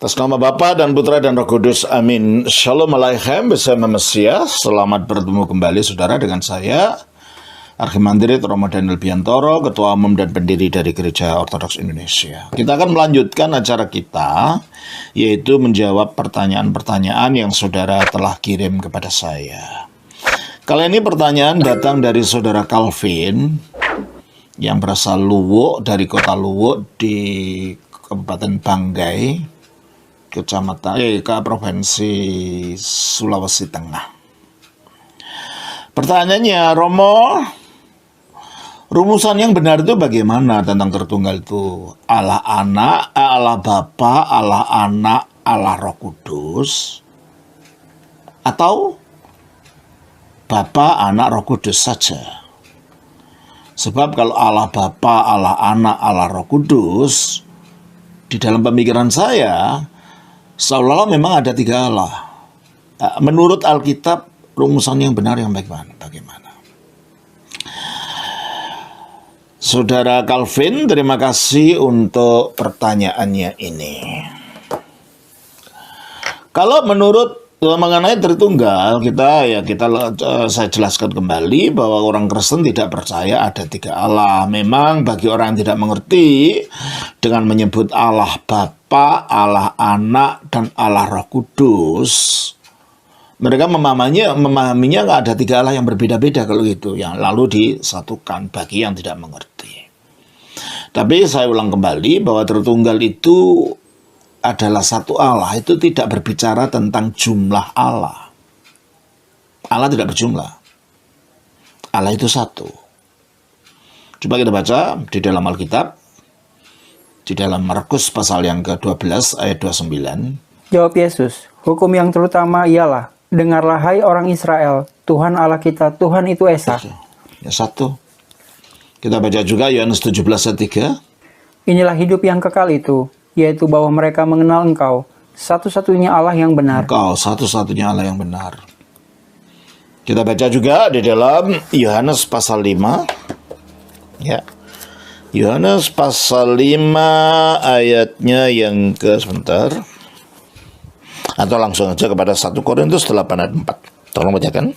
Atas nama Bapa dan Putra dan Roh Kudus, amin. Shalom Aleichem, bersama Mesias. Selamat bertemu kembali saudara dengan saya, Archimandrit Romo Daniel Biantoro, Ketua Umum dan Pendiri dari Gereja Ortodoks Indonesia. Kita akan melanjutkan acara kita, yaitu menjawab pertanyaan-pertanyaan yang saudara telah kirim kepada saya. Kali ini pertanyaan datang dari saudara Calvin, yang berasal Luwuk, dari kota Luwuk di Kabupaten Banggai, Provinsi Sulawesi Tengah. Pertanyaannya, Romo, rumusan yang benar itu bagaimana tentang Tritunggal itu? Allah Anak, Allah Bapa, Allah Anak, Allah Roh Kudus, atau Bapa, Anak, Roh Kudus saja? Sebab kalau Allah Bapa, Allah Anak, Allah Roh Kudus, di dalam pemikiran saya, seolah-olah memang ada tiga Allah. Menurut Alkitab, rumusan yang benar yang bagaimana? Saudara Calvin, terima kasih untuk pertanyaannya ini. Kalau menurut mengenai Tritunggal, saya jelaskan kembali bahwa orang Kristen tidak percaya ada tiga Allah. Memang bagi orang yang tidak mengerti, dengan menyebut Allah Bapa, Allah Anak, dan Allah Roh Kudus, mereka memahaminya nggak ada tiga Allah yang berbeda-beda kalau gitu, yang lalu disatukan bagi yang tidak mengerti. Tapi saya ulang kembali bahwa Tritunggal itu adalah satu Allah, itu tidak berbicara tentang jumlah Allah. Allah tidak berjumlah. Allah itu satu. Coba kita baca di dalam Alkitab, di dalam Markus pasal yang ke-12 ayat 29. Jawab Yesus, hukum yang terutama ialah, dengarlah hai orang Israel, Tuhan Allah kita, Tuhan itu Esa. Ya, satu. Kita baca juga Yohanes 17 ayat 3. Inilah hidup yang kekal itu, yaitu bahwa mereka mengenal Engkau, satu-satunya Allah yang benar. Engkau, satu-satunya Allah yang benar. Kita baca juga di dalam Yohanes pasal 5. Ya. Yohanes pasal 5 ayatnya yang sebentar. Atau langsung aja kepada 1 Korintus 8 ayat 4. Tolong bacakan.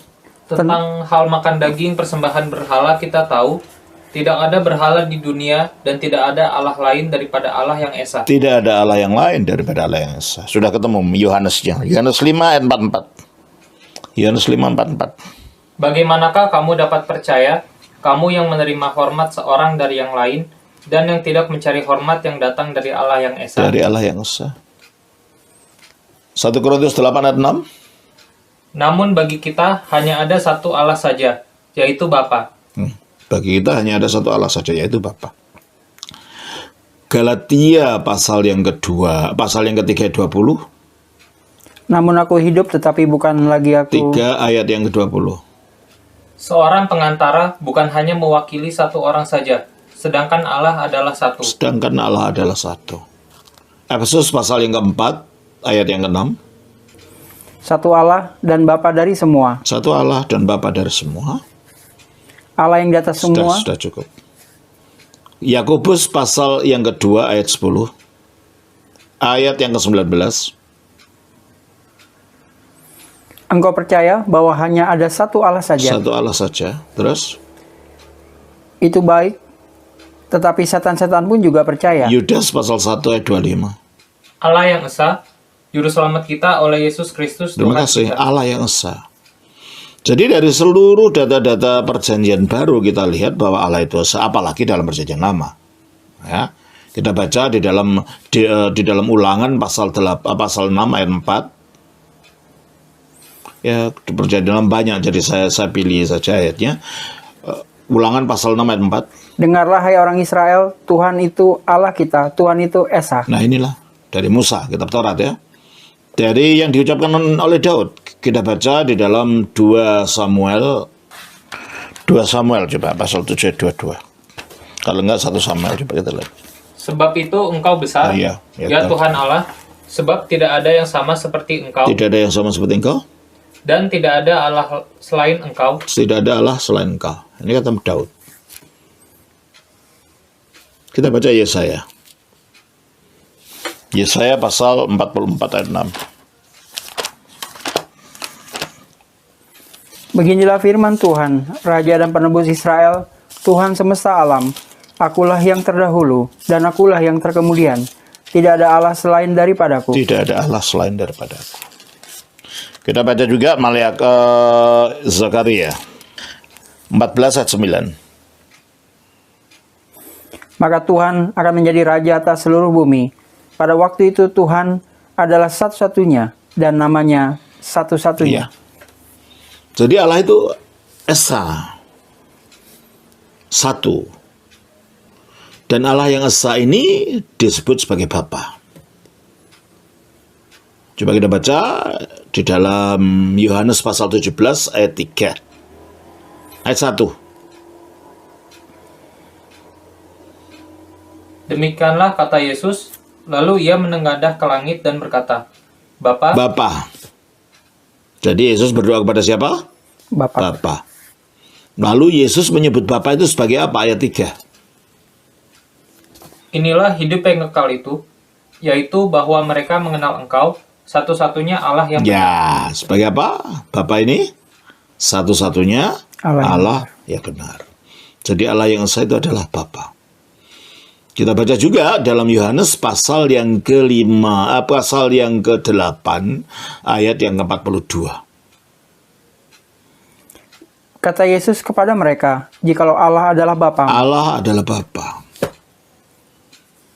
Tentang hal makan daging persembahan berhala kita tahu, tidak ada berhala di dunia dan tidak ada Allah lain daripada Allah yang Esa. Tidak ada Allah yang lain daripada Allah yang Esa. Sudah ketemu Yohanesnya. Yohanes 5 ayat 44. Yohanes 5 44. Bagaimanakah kamu dapat percaya, kamu yang menerima hormat seorang dari yang lain, dan yang tidak mencari hormat yang datang dari Allah yang Esa? Dari Allah yang Esa. 1 Korintus 8 ayat 6. Namun bagi kita hanya ada satu Allah saja, yaitu Bapa. Bagi kita hanya ada satu Allah saja, yaitu Bapa. Galatia pasal yang ketiga 20. Namun aku hidup tetapi bukan lagi aku. 3 ayat yang ke-20. Seorang pengantara bukan hanya mewakili satu orang saja, sedangkan Allah adalah satu. Sedangkan Allah adalah satu. Efesus pasal yang keempat, ayat yang ke-6. Satu Allah dan Bapa dari semua. Satu Allah dan Bapa dari semua. Allah yang di atas semua. Sudah cukup. Yakobus pasal yang kedua ayat 10. Ayat yang ke-19. Engkau percaya bahwa hanya ada satu Allah saja. Satu Allah saja. Terus? Itu baik. Tetapi setan-setan pun juga percaya. Yudas pasal 1 ayat 25. Allah yang Esa, Juru Selamat kita oleh Yesus Kristus Terima Tuhan kasih. kita. Allah yang Esa. Jadi dari seluruh data-data perjanjian baru kita lihat bahwa Allah itu Esa, apalagi dalam perjanjian lama. Ya. Kita baca di dalam Ulangan pasal 6 ayat 4. Ya, di perjanjian lama banyak, jadi saya pilih saja ayatnya. Ulangan pasal 6 ayat 4. Dengarlah hai orang Israel, Tuhan itu Allah kita, Tuhan itu Esa. Nah inilah dari Musa, kitab Taurat ya. Dari yang diucapkan oleh Daud, kita baca di dalam 2 Samuel coba pasal 7 ayat 22. Kalau enggak 1 Samuel, coba kita lihat. Sebab itu engkau besar, ya Tuhan Allah, sebab tidak ada yang sama seperti engkau, Tidak ada yang sama seperti engkau, dan tidak ada Allah selain engkau. tidak ada Allah selain engkau. Ini kata Daud. Kita baca Yesaya. Yesaya pasal 44 ayat 6. Beginilah firman Tuhan, Raja dan Penebus Israel, Tuhan semesta alam. Akulah yang terdahulu, dan akulah yang terkemudian. Tidak ada Allah selain daripadaku. Tidak ada Allah selain daripada aku. Kita baca juga Zakaria 14 ayat 9. Maka Tuhan akan menjadi raja atas seluruh bumi. Pada waktu itu Tuhan adalah satu-satunya, dan namanya satu-satunya. Iya. Jadi Allah itu Esa, satu. Dan Allah yang Esa ini disebut sebagai Bapa. Coba kita baca di dalam Yohanes pasal 17 ayat 3. Ayat 1. Demikianlah kata Yesus, lalu ia menengadah ke langit dan berkata, Bapa, Bapa. Jadi Yesus berdoa kepada siapa? Bapa. Bapa. Lalu Yesus menyebut Bapa itu sebagai apa? Ayat 3. inilah hidup yang kekal itu, yaitu bahwa mereka mengenal Engkau, satu-satunya Allah yang benar. Ya, sebagai apa? Bapa ini satu-satunya Allah yang Allah yang benar. Jadi Allah yang esa itu adalah Bapa. Kita baca juga dalam Yohanes pasal yang pasal yang ke-8 ayat yang ke-42. Kata Yesus kepada mereka, jikalau Allah adalah Bapa, Allah adalah Bapa.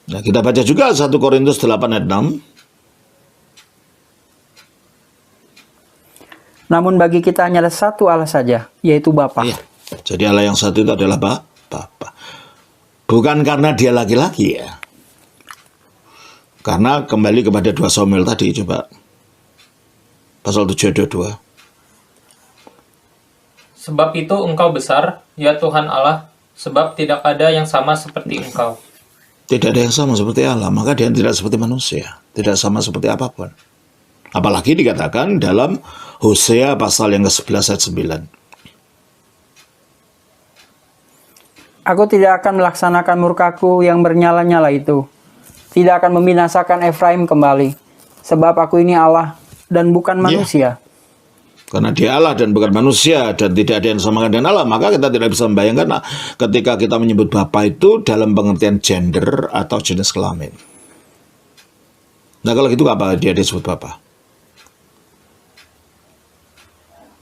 Nah, kita baca juga 1 Korintus 8 ayat 6. namun bagi kita hanya ada satu Allah saja, yaitu Bapa. Iya. Jadi Allah yang satu itu adalah Bapa. Bukan karena dia laki-laki ya. Karena kembali kepada 2 Samuel tadi, coba. Pasal 7 ayat 22. Sebab itu Engkau besar, ya Tuhan Allah, sebab tidak ada yang sama seperti Engkau. Tidak ada yang sama seperti Allah, maka dia tidak seperti manusia. Tidak sama seperti apapun. Apalagi dikatakan dalam Hosea pasal yang ke-11 ayat 9. Aku tidak akan melaksanakan murkaku yang bernyala-nyala itu. Tidak akan membinasakan Efraim kembali. Sebab aku ini Allah dan bukan manusia. Karena dia Allah dan bukan manusia dan tidak ada yang samakan dengan Allah, maka kita tidak bisa membayangkan ketika kita menyebut Bapa itu dalam pengertian gender atau jenis kelamin. Nah, kalau gitu apa dia disebut Bapa?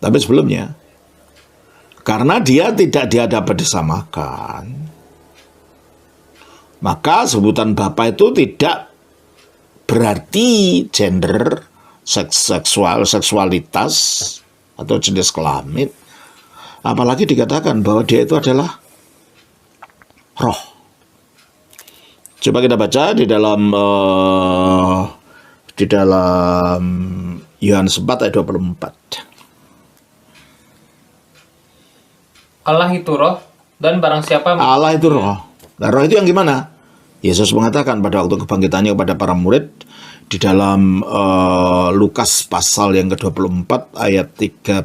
Tapi sebelumnya, karena dia tidak dapat disamakan, maka sebutan Bapa itu tidak berarti gender, seksualitas, atau jenis kelamin. Apalagi dikatakan bahwa dia itu adalah roh. Coba kita baca di dalam Yohanes 4 ayat 24. Allah itu roh, dan barang siapa Allah itu roh. Nah, roh itu yang gimana? Yesus mengatakan pada waktu kebangkitannya kepada para murid di dalam Lukas pasal yang ke-24 ayat 37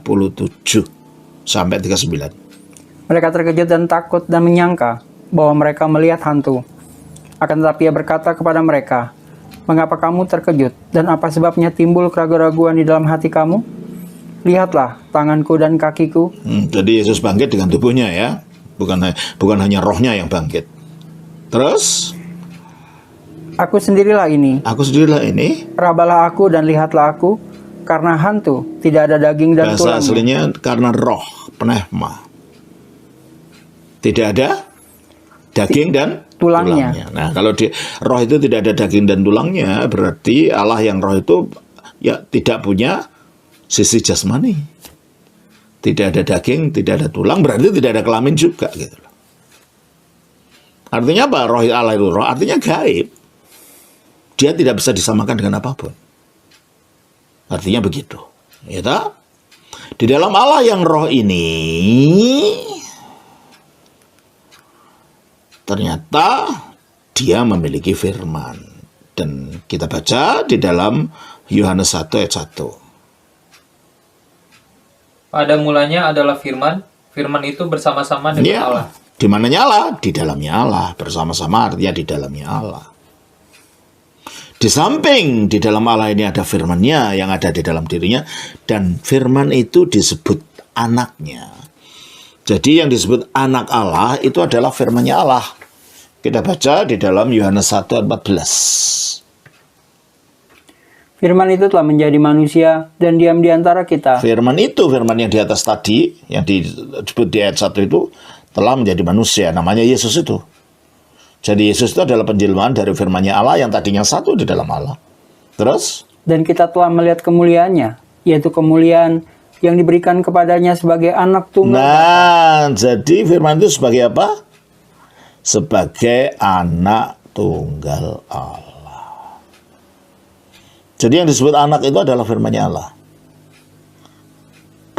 sampai 39. Mereka terkejut dan takut dan menyangka bahwa mereka melihat hantu. Akan tetapi ia berkata kepada mereka, mengapa kamu terkejut dan apa sebabnya timbul keraguan-raguan di dalam hati kamu? Lihatlah tanganku dan kakiku. Jadi Yesus bangkit dengan tubuhnya ya, bukan hanya rohnya yang bangkit. Terus, Aku sendirilah ini. Rabalah aku dan lihatlah aku, karena hantu tidak ada daging dan bahasa tulangnya. aslinya karena roh, pneuma. Tidak ada daging dan tulangnya. Nah, kalau roh itu tidak ada daging dan tulangnya, berarti Allah yang roh itu ya tidak punya sisi jasmani. Tidak ada daging, tidak ada tulang, berarti tidak ada kelamin juga gitu loh. Artinya apa? Roh Allah itu roh, artinya gaib. Dia tidak bisa disamakan dengan apapun. Artinya begitu. Ya tak? Di dalam Allah yang roh ini ternyata dia memiliki firman. Dan kita baca di dalam Yohanes 1 ayat 1. pada mulanya adalah firman, firman itu bersama-sama dengan Allah. Di mananya Allah? Di dalamnya Allah. Bersama-sama artinya di dalamnya Allah. Di samping di dalam Allah ini ada firman-Nya yang ada di dalam dirinya, dan firman itu disebut anaknya. Jadi yang disebut anak Allah itu adalah firman-Nya Allah. Kita baca di dalam Yohanes 1 ayat 14. Firman itu telah menjadi manusia dan diam di antara kita. Firman itu, firman yang di atas tadi, yang disebut di ayat 1 itu, telah menjadi manusia. Namanya Yesus itu. Jadi Yesus itu adalah penjelmaan dari firman-Nya Allah yang tadinya satu di dalam Allah. Terus? Dan kita telah melihat kemuliaannya, yaitu kemuliaan yang diberikan kepadanya sebagai anak tunggal. Nah, jadi firman itu sebagai apa? Sebagai anak tunggal Allah. Jadi yang disebut anak itu adalah firman-Nya Allah.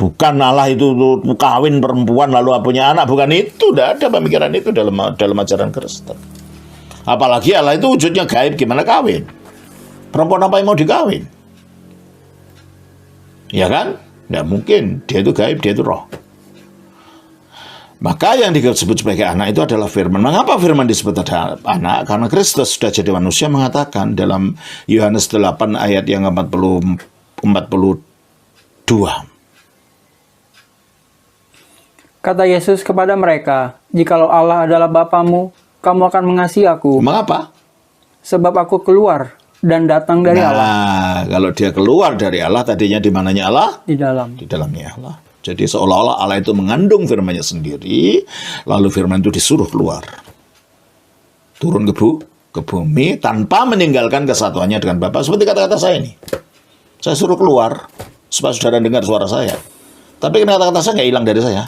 Bukan Allah itu kawin perempuan lalu punya anak. Bukan itu. Tidak ada pemikiran itu dalam ajaran Kristen. Apalagi Allah itu wujudnya gaib. Gimana kawin? Perempuan apa yang mau dikawin? Ya kan? Tidak mungkin. Dia itu gaib, dia itu roh. Maka yang disebut sebagai anak itu adalah firman. Mengapa firman disebut ada anak? Karena Kristus sudah jadi manusia mengatakan dalam Yohanes 8 ayat yang 42. Kata Yesus kepada mereka, "Jikalau Allah adalah Bapamu, kamu akan mengasihi aku. Mengapa? Sebab aku keluar dan datang dari Allah." Nah, kalau dia keluar dari Allah, tadinya di mananya Allah? Di dalam. Di dalamnya Allah. Jadi seolah-olah Allah itu mengandung firman-Nya sendiri, lalu firman itu disuruh keluar. Turun ke bumi tanpa meninggalkan kesatuannya dengan Bapa. Seperti kata-kata saya ini. Saya suruh keluar supaya saudara dengar suara saya. Tapi kata-kata saya nggak hilang dari saya.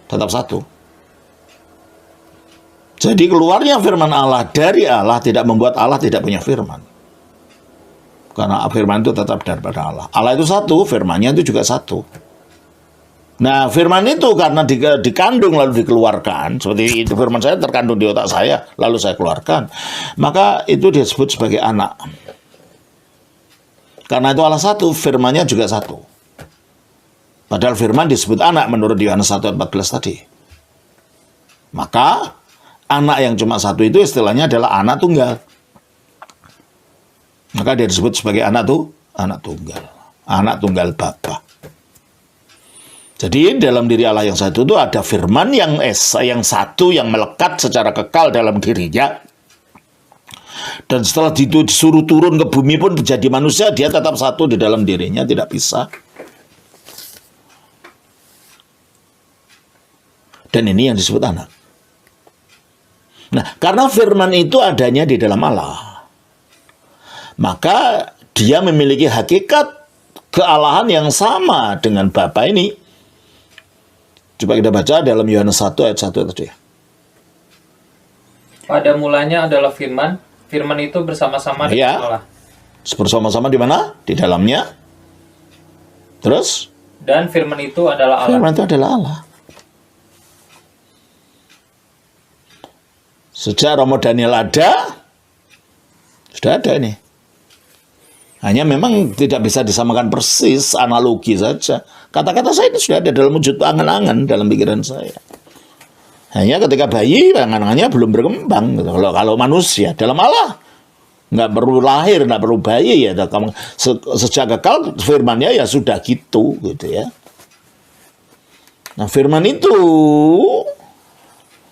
Tetap satu. Jadi keluarnya firman Allah dari Allah tidak membuat Allah tidak punya firman. Karena firman itu tetap daripada Allah. Allah itu satu, firman-Nya itu juga satu. Nah, firman itu karena dikandung lalu dikeluarkan, seperti itu firman saya terkandung di otak saya, lalu saya keluarkan, maka itu disebut sebagai anak. Karena itu Allah satu, firman-Nya juga satu. Padahal firman disebut anak menurut Yohanes 1:14 tadi. Maka anak yang cuma satu itu istilahnya adalah anak tunggal. Maka dia disebut sebagai anak tunggal Bapa. Jadi dalam diri Allah yang satu itu ada firman yang satu yang melekat secara kekal dalam dirinya. Dan setelah itu disuruh turun ke bumi pun menjadi manusia, dia tetap satu di dalam dirinya, tidak bisa. Dan ini yang disebut anak. Nah, karena firman itu adanya di dalam Allah, maka dia memiliki hakikat kealahan yang sama dengan Bapa ini. Coba kita baca dalam Yohanes 1 ayat 1 tadi. Pada mulanya adalah firman, firman itu bersama-sama dengan Allah. Bersama-sama di mana? Di dalamnya. Terus? Dan firman itu adalah Allah. Firman itu adalah Allah. Sejak Romo Daniel ada, sudah ada ini. Hanya memang tidak bisa disamakan persis, analogi saja. Kata-kata saya itu sudah ada dalam wujud angan-angan dalam pikiran saya. Hanya ketika bayi, angan-angannya belum berkembang. Gitu. Kalau manusia, dalam Allah, nggak perlu lahir, nggak perlu bayi. Ya, sejak kekal, firman-Nya ya sudah gitu ya. Nah, firman itu,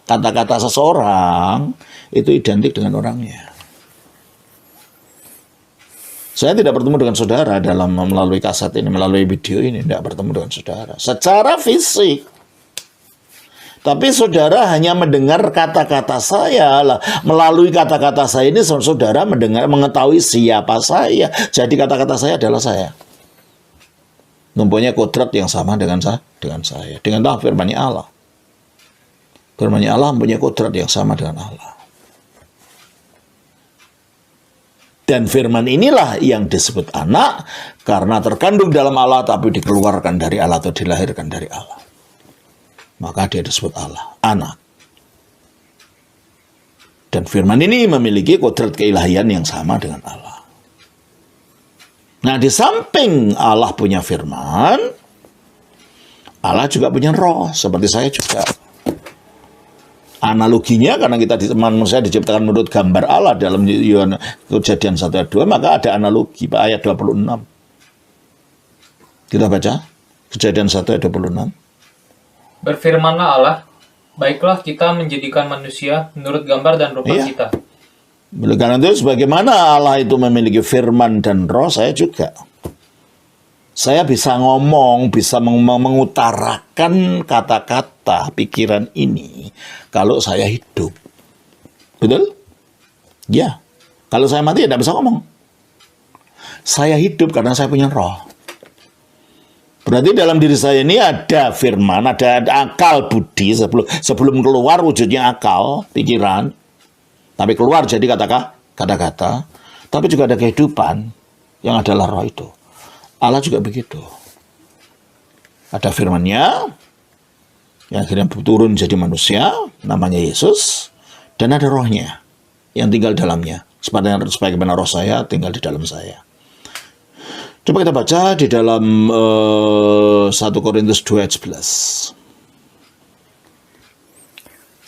kata-kata seseorang, itu identik dengan orangnya. Saya tidak bertemu dengan saudara dalam melalui kaset ini, melalui video ini, tidak bertemu dengan saudara secara fisik. Tapi saudara hanya mendengar kata-kata saya lah. Melalui kata-kata saya ini saudara mengetahui siapa saya. Jadi kata-kata saya adalah saya. Mempunyai kodrat yang sama dengan saya. Dengan firman-Nya Allah. Firman-Nya Allah mempunyai kodrat yang sama dengan Allah. Dan firman inilah yang disebut anak karena terkandung dalam Allah tapi dikeluarkan dari Allah atau dilahirkan dari Allah. Maka dia disebut Allah, anak. Dan firman ini memiliki kodrat keilahian yang sama dengan Allah. Nah, di samping Allah punya firman, Allah juga punya roh, seperti saya juga. Analoginya karena manusia diciptakan menurut gambar Allah dalam Kejadian 1 ayat 2, maka ada analogi ayat 26. Kita baca Kejadian 1 ayat 26. Berfirmanlah Allah, baiklah kita menjadikan manusia menurut gambar dan rupa Iya. kita. Oleh karena itu, sebagaimana Allah itu memiliki firman dan roh, saya juga. Saya bisa ngomong, bisa mengutarakan kata-kata, pikiran ini kalau saya hidup. Betul? Ya. Kalau saya mati, ya tidak bisa ngomong. Saya hidup karena saya punya roh. Berarti dalam diri saya ini ada firman, ada akal budi, sebelum keluar wujudnya akal, pikiran. Tapi keluar jadi kata-kata. Tapi juga ada kehidupan yang adalah roh itu. Allah juga begitu. Ada firman-Nya yang akhirnya turun jadi manusia, namanya Yesus, dan ada rohnya yang tinggal dalamnya. Sebagaimana roh saya tinggal di dalam saya. Coba kita baca di dalam 1 Korintus 2 ayat 11.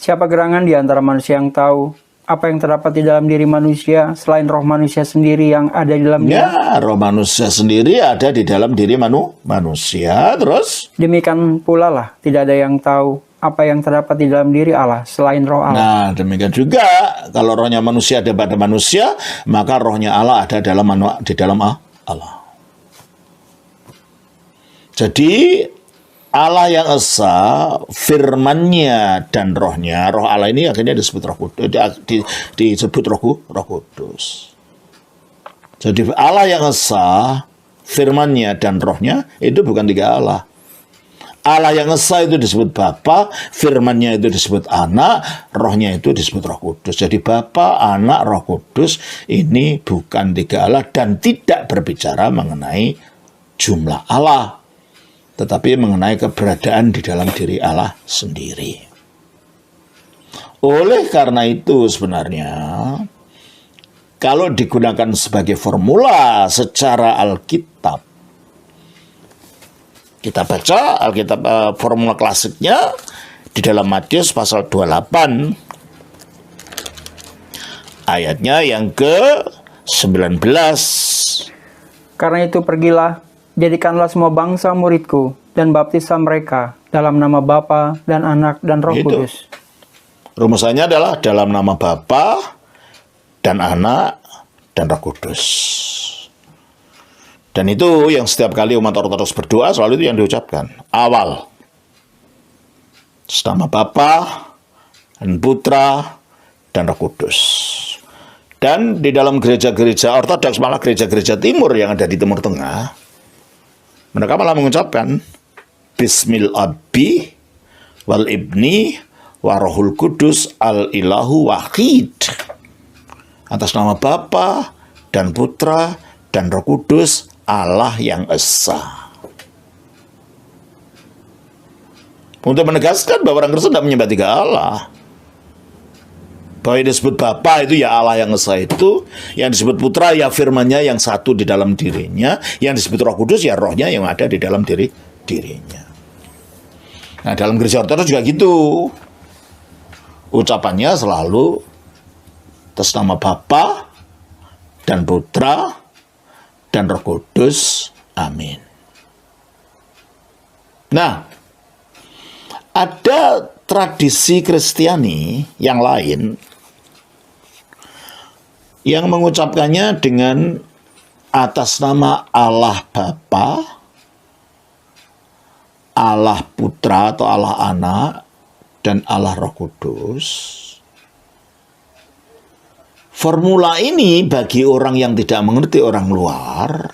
Siapa gerangan di antara manusia yang tahu apa yang terdapat di dalam diri manusia selain roh manusia sendiri yang ada di dalam dia? Ya, roh manusia sendiri ada di dalam diri manusia. Terus? Demikian pula lah, tidak ada yang tahu apa yang terdapat di dalam diri Allah selain roh Allah. Nah, demikian juga kalau rohnya manusia ada pada manusia, maka rohnya Allah ada di dalam Allah. Jadi Allah yang esa, firman-Nya dan rohnya, roh Allah ini akhirnya disebut Roh Kudus, disebut Roh Kudus. Jadi Allah yang esa, firman-Nya dan rohnya itu bukan tiga Allah. Allah yang esa itu disebut Bapa, firman-Nya itu disebut Anak, rohnya itu disebut Roh Kudus. Jadi Bapa, Anak, Roh Kudus ini bukan tiga Allah dan tidak berbicara mengenai jumlah Allah, tetapi mengenai keberadaan di dalam diri Allah sendiri. Oleh karena itu sebenarnya, kalau digunakan sebagai formula secara Alkitab, kita baca Alkitab formula klasiknya di dalam Matius pasal 28, ayatnya yang ke-19. Karena itu pergilah, jadikanlah semua bangsa muridku, dan baptislah mereka dalam nama Bapa dan Anak dan Roh Itu. Kudus. Rumusannya adalah dalam nama Bapa dan Anak dan Roh Kudus. Dan itu yang setiap kali umat Ortodoks berdoa selalu itu yang diucapkan. Awal. Nama Bapa dan Putra dan Roh Kudus. Dan di dalam gereja-gereja Ortodoks, malah gereja-gereja Timur yang ada di Timur Tengah, mereka malah mengucapkan Bismil Abi wal Ibni wa Rohul Kudus al Ilahu Wahid. Atas nama Bapa dan Putra dan Roh Kudus, Allah yang esa. Untuk menegaskan bahwa orang Kristen tidak menyembah tiga Allah. Bahwa yang disebut Bapa itu ya Allah yang esa itu, yang disebut Putra ya firman-Nya yang satu di dalam dirinya, yang disebut Roh Kudus ya rohnya yang ada di dalam dirinya. Nah, dalam gereja Ortodoks juga gitu. Ucapannya selalu atas nama Bapa dan Putra dan Roh Kudus. Amin. Nah, ada tradisi Kristiani yang lain yang mengucapkannya dengan atas nama Allah Bapa, Allah Putra atau Allah Anak, dan Allah Roh Kudus. Formula ini bagi orang yang tidak mengerti, orang luar,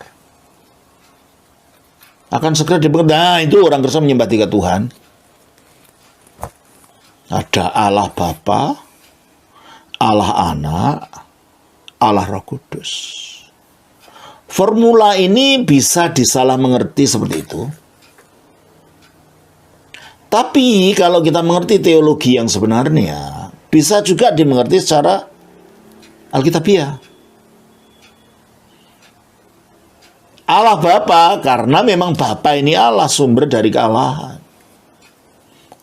akan segera dipengerti. Nah, itu orang Kristen menyembah tiga Tuhan. Ada Allah Bapa, Allah Anak, Allah Roh Kudus. Formula ini bisa disalah mengerti seperti itu. Tapi kalau kita mengerti teologi yang sebenarnya, bisa juga dimengerti secara Alkitabiah. Allah Bapa karena memang Bapa ini Allah, sumber dari kealahan.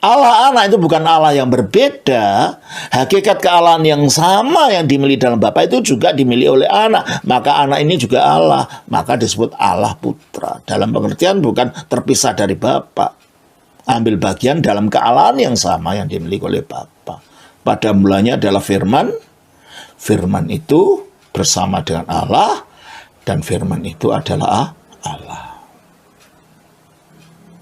Allah anak itu bukan Allah yang berbeda. Hakikat kealahan yang sama yang dimiliki dalam Bapa itu juga dimiliki oleh anak. Maka anak ini juga Allah. Maka disebut Allah Putra. Dalam pengertian bukan terpisah dari Bapa. Ambil bagian dalam kealahan yang sama yang dimiliki oleh Bapa. Pada mulanya adalah firman. Firman itu bersama dengan Allah. Dan firman itu adalah Allah.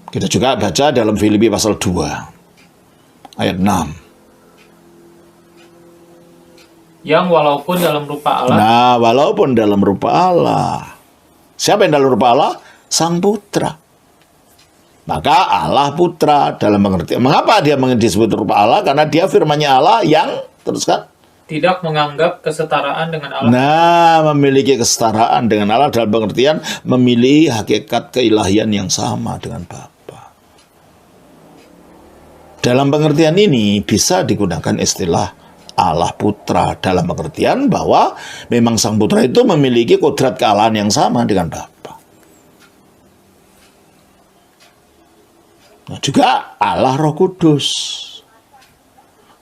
Kita juga baca dalam Filipi pasal 2 ayat 6. Yang walaupun dalam rupa Allah. Nah, walaupun dalam rupa Allah. Siapa yang dalam rupa Allah? Sang Putra. Maka Allah Putra dalam pengertian. Mengapa dia disebut rupa Allah? Karena dia firman-Nya Allah yang, teruskan, tidak menganggap kesetaraan dengan Allah. nah, memiliki kesetaraan dengan Allah dalam pengertian memiliki hakikat keilahian yang sama dengan Bapa. Dalam pengertian ini bisa digunakan istilah Allah Putra dalam pengertian bahwa memang Sang Putra itu memiliki kodrat kealahan yang sama dengan Bapa. Nah, juga Allah Roh Kudus.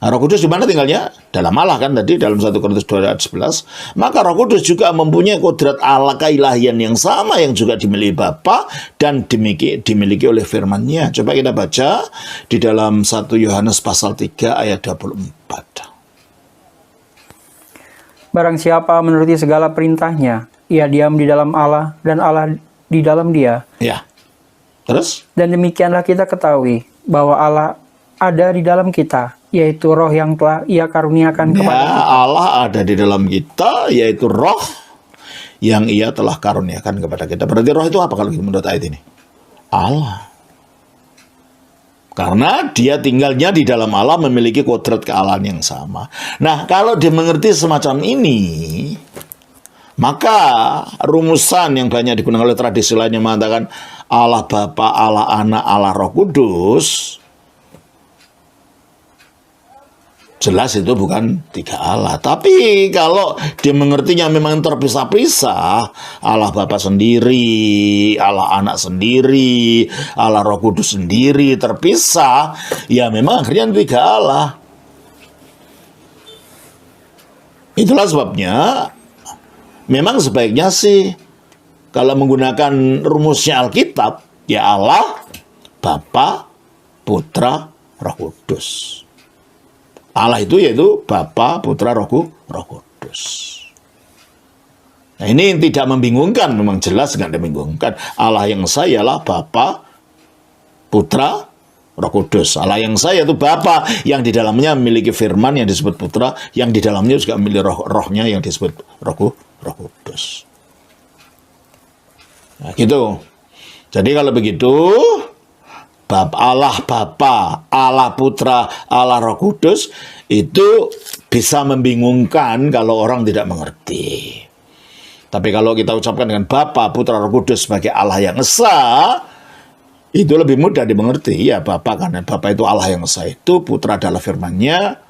Nah, Roh Kudus di mana tinggalnya? Dalam Allah kan tadi dalam 1 Korintus 2 ayat 11. Maka Roh Kudus juga mempunyai kodrat Allah keilahian yang sama yang juga dimiliki Bapa dan dimiliki oleh firman-Nya. Coba kita baca di dalam 1 Yohanes pasal 3 ayat 24. Barang siapa menuruti segala perintahnya, ia diam di dalam Allah dan Allah di dalam dia. Ya. Terus? Dan demikianlah kita ketahui bahwa Allah ada di dalam kita, yaitu roh yang telah ia karuniakan kepada kita. Allah ada di dalam kita, yaitu roh yang ia telah karuniakan kepada kita. Berarti roh itu apa kalau menurut ayat ini? Allah. Karena dia tinggalnya di dalam Allah memiliki kodrat kealahan yang sama. Nah, kalau dimengerti semacam ini, maka rumusan yang banyak digunakan oleh tradisi lain yang mengatakan Allah Bapa, Allah Anak, Allah Roh Kudus, jelas itu bukan tiga Allah. Tapi kalau dia mengertinya memang terpisah-pisah, Allah Bapa sendiri, Allah Anak sendiri, Allah Roh Kudus sendiri, terpisah, ya memang akhirnya tiga Allah. Itulah sebabnya memang sebaiknya sih kalau menggunakan rumusnya Alkitab, ya Allah, Bapa, Putra, Roh Kudus. Allah itu yaitu Bapa, Putra, Roh Kudus. Nah, ini tidak membingungkan, memang jelas tidak membingungkan. Allah yang saya ialah Bapa, Putra, Roh Kudus. Allah yang saya itu Bapa yang di dalamnya memiliki firman yang disebut Putra, yang di dalamnya juga memiliki rohnya yang disebut Roh Kudus. Nah, gitu. Jadi kalau begitu, Allah Bapa, Allah Putra, Allah Roh Kudus itu bisa membingungkan kalau orang tidak mengerti. Tapi kalau kita ucapkan dengan Bapa, Putra, Roh Kudus sebagai Allah yang esa, itu lebih mudah dimengerti. Ya Bapa, karena Bapa itu Allah yang esa itu, Putra adalah firman-Nya,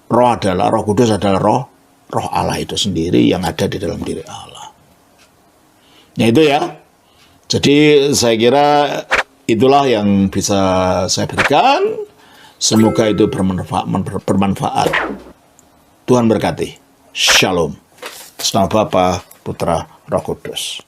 Roh Kudus adalah roh Allah itu sendiri yang ada di dalam diri Allah. Ya itu ya. Jadi saya kira itulah yang bisa saya berikan. Semoga itu bermanfaat. Tuhan berkati. Shalom. Nama Bapa, Putra, Roh Kudus.